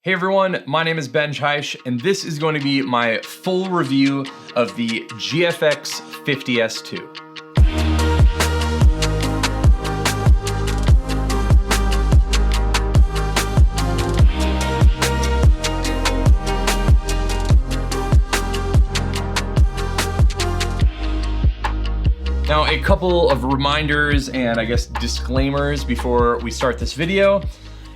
Hey everyone, my name is Ben Heisch, and this is going to be my full review of the GFX50S2. Now, a couple of reminders and I guess disclaimers before we start this video.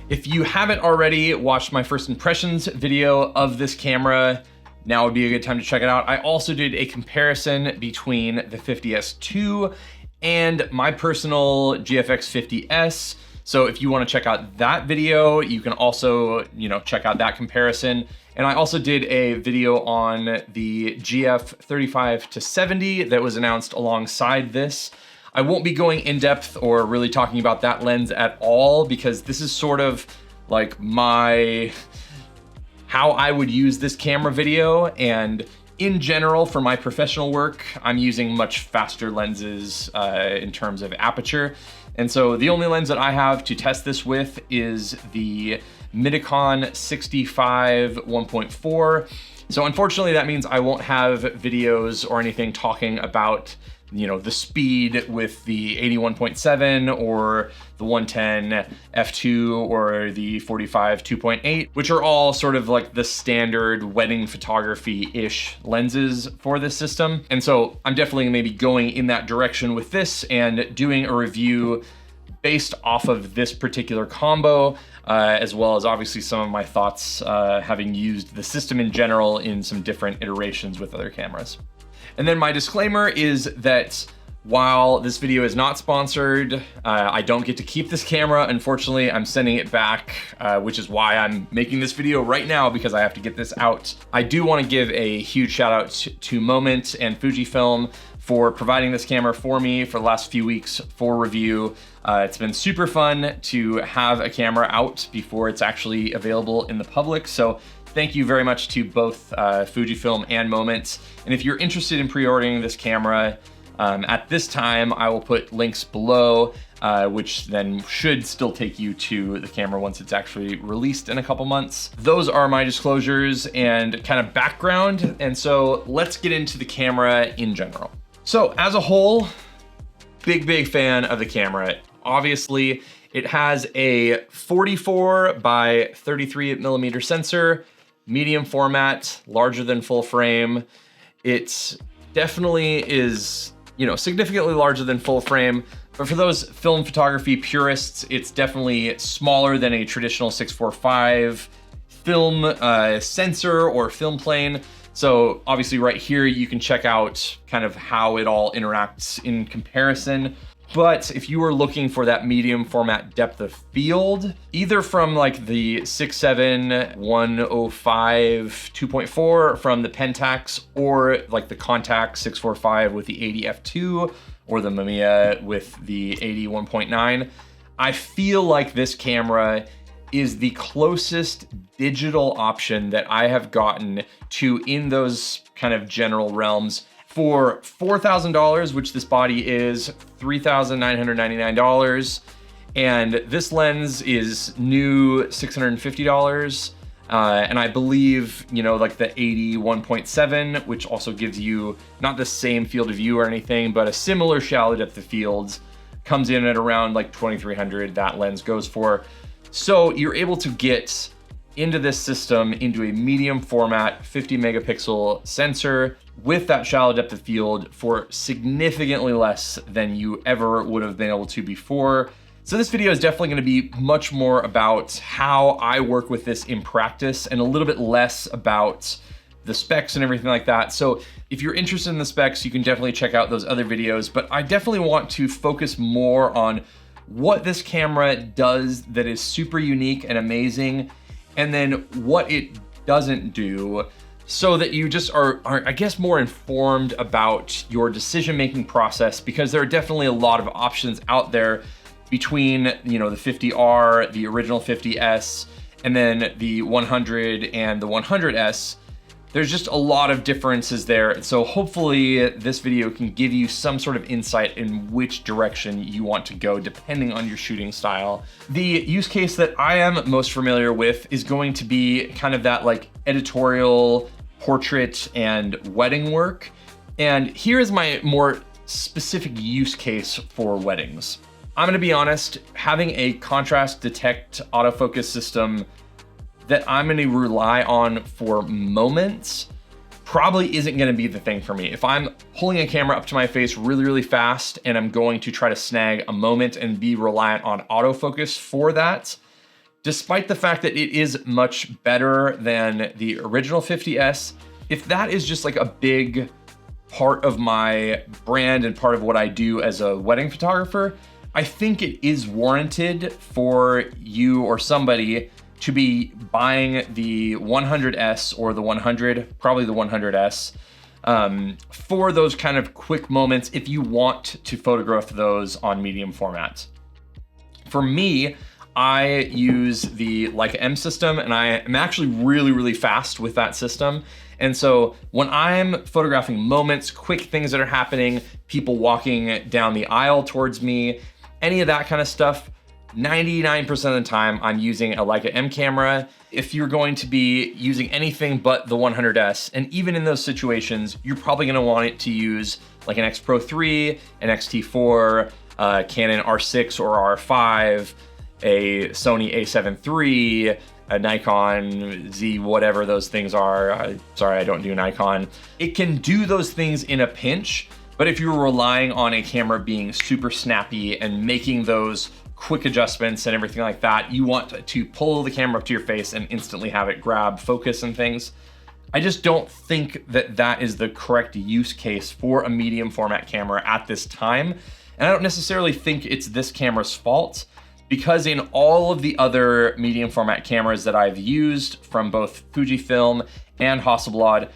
If you haven't already watched my first impressions video of this camera, now would be a good time to check it out. I also did a comparison between the 50S2 and my personal GFX50S. So if you want to check out that video, you can also, check out that comparison. And I also did a video on the GF35-70 that was announced alongside this. I won't be going in depth or really talking about that lens at all because this is sort of like how I would use this camera video. And in general, for my professional work, I'm using much faster lenses in terms of aperture. And so the only lens that I have to test this with is the Midicon 65 1.4. So unfortunately, that means I won't have videos or anything talking about the speed with the 81.7 or the 110 f2 or the 45 2.8, which are all sort of like the standard wedding photography-ish lenses for this system. And so I'm definitely maybe going in that direction with this and doing a review based off of this particular combo, as well as obviously some of my thoughts having used the system in general in some different iterations with other cameras. And then my disclaimer is that while this video is not sponsored, I don't get to keep this camera. Unfortunately, I'm sending it back, which is why I'm making this video right now because I have to get this out. I do want to give a huge shout out to Moment and Fujifilm for providing this camera for me for the last few weeks for review. It's been super fun to have a camera out before it's actually available in the public. So thank you very much to both Fujifilm and Moment. And if you're interested in pre-ordering this camera, at this time, I will put links below, which then should still take you to the camera once it's actually released in a couple months. Those are my disclosures and kind of background. And so let's get into the camera in general. So as a whole, big fan of the camera. Obviously, it has a 44 by 33 millimeter sensor, medium format, larger than full frame. It definitely is, significantly larger than full frame, but for those film photography purists, it's definitely smaller than a traditional 645 film sensor or film plane. So obviously right here, you can check out kind of how it all interacts in comparison. But if you were looking for that medium format depth of field, either from like the 6.7 105 2.4 from the Pentax, or like the Contax 645 with the 80 f2, or the Mamiya with the 80 1.9, I feel like this camera is the closest digital option that I have gotten to in those kind of general realms. For $4,000, which this body is $3,999, and this lens is new $650. And I believe, like the 80 1.7, which also gives you not the same field of view or anything, but a similar shallow depth of field, comes in at around like $2,300 that lens goes for. So you're able to get into this system into a medium format 50 megapixel sensor with that shallow depth of field for significantly less than you ever would have been able to before. So this video is definitely going to be much more about how I work with this in practice and a little bit less about the specs and everything like that. So if you're interested in the specs, you can definitely check out those other videos, but I definitely want to focus more on what this camera does that is super unique and amazing, and then what it doesn't do, so that you just are, I guess, more informed about your decision-making process, because there are definitely a lot of options out there between, the 50R, the original 50S, and then the 100 and the 100S. There's just a lot of differences there. So hopefully this video can give you some sort of insight in which direction you want to go depending on your shooting style. The use case that I am most familiar with is going to be kind of that like editorial, portrait, and wedding work. And here is my more specific use case for weddings. I'm gonna be honest, having a contrast detect autofocus system that I'm gonna rely on for moments probably isn't gonna be the thing for me. If I'm pulling a camera up to my face really, really fast and I'm going to try to snag a moment and be reliant on autofocus for that, despite the fact that it is much better than the original 50S, if that is just like a big part of my brand and part of what I do as a wedding photographer, I think it is warranted for you or somebody to be buying the 100S or the 100, probably the 100S, for those kind of quick moments if you want to photograph those on medium format. For me, I use the Leica M system, and I am actually really, really fast with that system. And so when I'm photographing moments, quick things that are happening, people walking down the aisle towards me, any of that kind of stuff, 99% of the time I'm using a Leica M camera. If you're going to be using anything but the 100S, and even in those situations, you're probably gonna want it to use like an X Pro 3, an X-T4, Canon R6 or R5, a Sony A7 III, a Nikon Z, whatever those things are. Sorry, I don't do Nikon. It can do those things in a pinch, but if you're relying on a camera being super snappy and making those quick adjustments and everything like that, you want to pull the camera up to your face and instantly have it grab focus and things. I just don't think that that is the correct use case for a medium format camera at this time. And I don't necessarily think it's this camera's fault, because in all of the other medium format cameras that I've used from both Fujifilm and Hasselblad,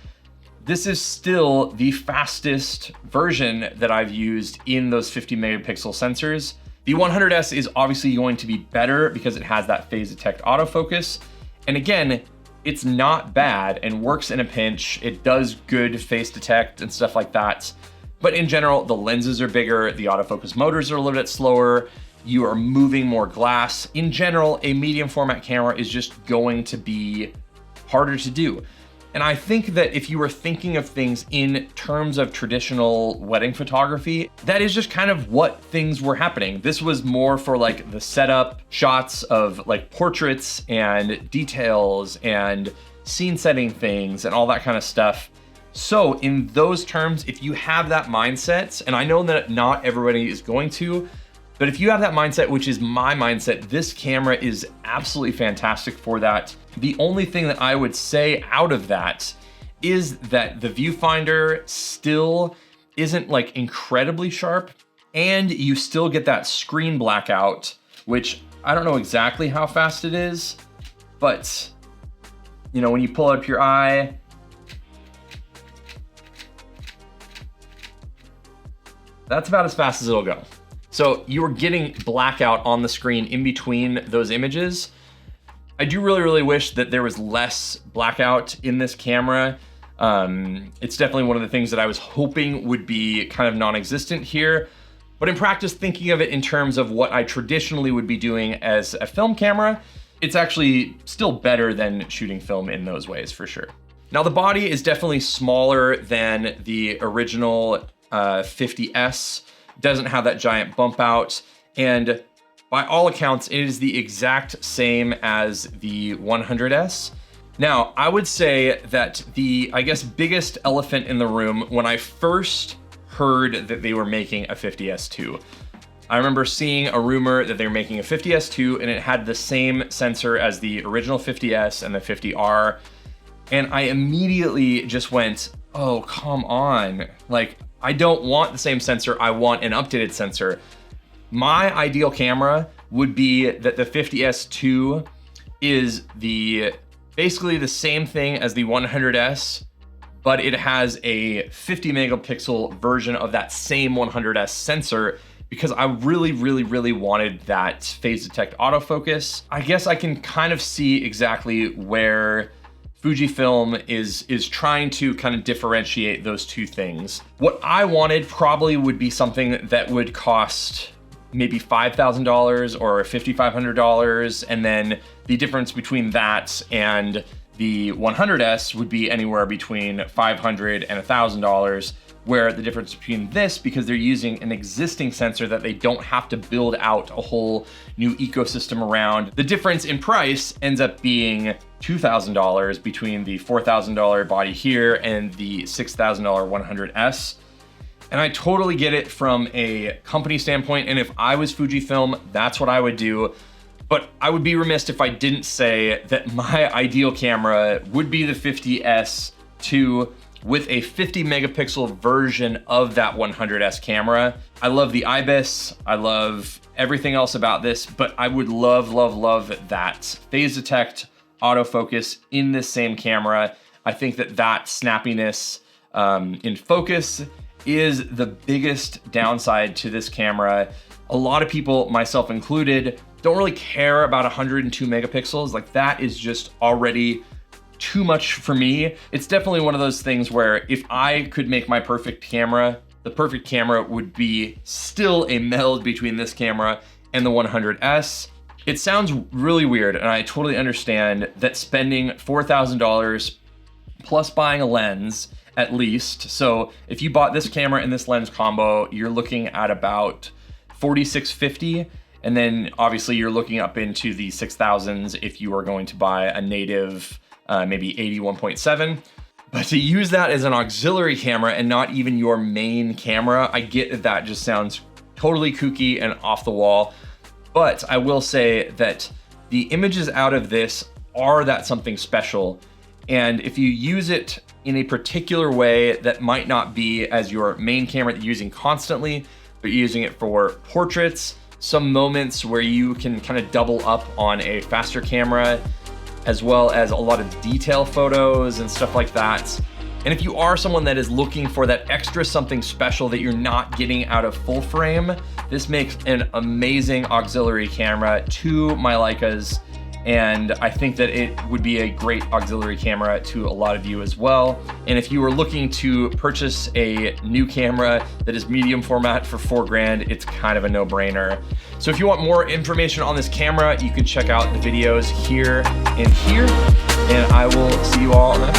this is still the fastest version that I've used in those 50 megapixel sensors. The 100S is obviously going to be better because it has that phase detect autofocus. And again, it's not bad and works in a pinch. It does good face detect and stuff like that. But in general, the lenses are bigger, the autofocus motors are a little bit slower, you are moving more glass. In general, a medium format camera is just going to be harder to do. And I think that if you were thinking of things in terms of traditional wedding photography, that is just kind of what things were happening. This was more for like the setup shots of like portraits and details and scene setting things and all that kind of stuff. So in those terms, if you have that mindset, and I know that not everybody is going to, but if you have that mindset, which is my mindset, this camera is absolutely fantastic for that. The only thing that I would say out of that is that the viewfinder still isn't like incredibly sharp, and you still get that screen blackout, which I don't know exactly how fast it is, but you know, when you pull up your eye, that's about as fast as it'll go. So you were getting blackout on the screen in between those images. I do really, really wish that there was less blackout in this camera. It's definitely one of the things that I was hoping would be kind of non-existent here. But in practice, thinking of it in terms of what I traditionally would be doing as a film camera, it's actually still better than shooting film in those ways for sure. Now the body is definitely smaller than the original 50S. Doesn't have that giant bump out, and by all accounts, it is the exact same as the 100S. Now, I would say that the, I guess, biggest elephant in the room when I first heard that they were making a 50S2, I remember seeing a rumor that they were making a 50S2 and it had the same sensor as the original 50S and the 50R, and I immediately just went, oh, come on. Like, I don't want the same sensor, I want an updated sensor. My ideal camera would be that the 50S2 is basically the same thing as the 100S, but it has a 50 megapixel version of that same 100S sensor, because I really, really, really wanted that phase detect autofocus. I guess I can kind of see exactly where Fujifilm is trying to kind of differentiate those two things. What I wanted probably would be something that would cost maybe $5,000 or $5,500, and then the difference between that and the 100S would be anywhere between $500 and $1,000, where the difference between this, because they're using an existing sensor that they don't have to build out a whole new ecosystem around, the difference in price ends up being $2,000 between the $4,000 body here and the $6,000 100S. And I totally get it from a company standpoint, and if I was Fujifilm, that's what I would do. But I would be remiss if I didn't say that my ideal camera would be the 50S2 with a 50 megapixel version of that 100S camera. I love the IBIS, I love everything else about this, but I would love, love, love that phase detect autofocus in this same camera. I think that that snappiness in focus is the biggest downside to this camera. A lot of people, myself included, don't really care about 102 megapixels. Like, that is just already too much for me. It's definitely one of those things where if I could make my perfect camera, the perfect camera would be still a meld between this camera and the 100S. It sounds really weird, and I totally understand that spending $4,000 plus buying a lens at least. So if you bought this camera and this lens combo, you're looking at about $4,650. And then obviously you're looking up into the 6,000s if you are going to buy a native, maybe 81.7. But to use that as an auxiliary camera and not even your main camera, I get that that just sounds totally kooky and off the wall. But I will say that the images out of this are that something special. And if you use it in a particular way that might not be as your main camera that you're using constantly, but you're using it for portraits, some moments where you can kind of double up on a faster camera, as well as a lot of detail photos and stuff like that. And if you are someone that is looking for that extra something special that you're not getting out of full frame, this makes an amazing auxiliary camera to my Leicas. And I think that it would be a great auxiliary camera to a lot of you as well. And if you are looking to purchase a new camera that is medium format for $4,000, it's kind of a no-brainer. So if you want more information on this camera, you can check out the videos here and here. And I will see you all on the next one.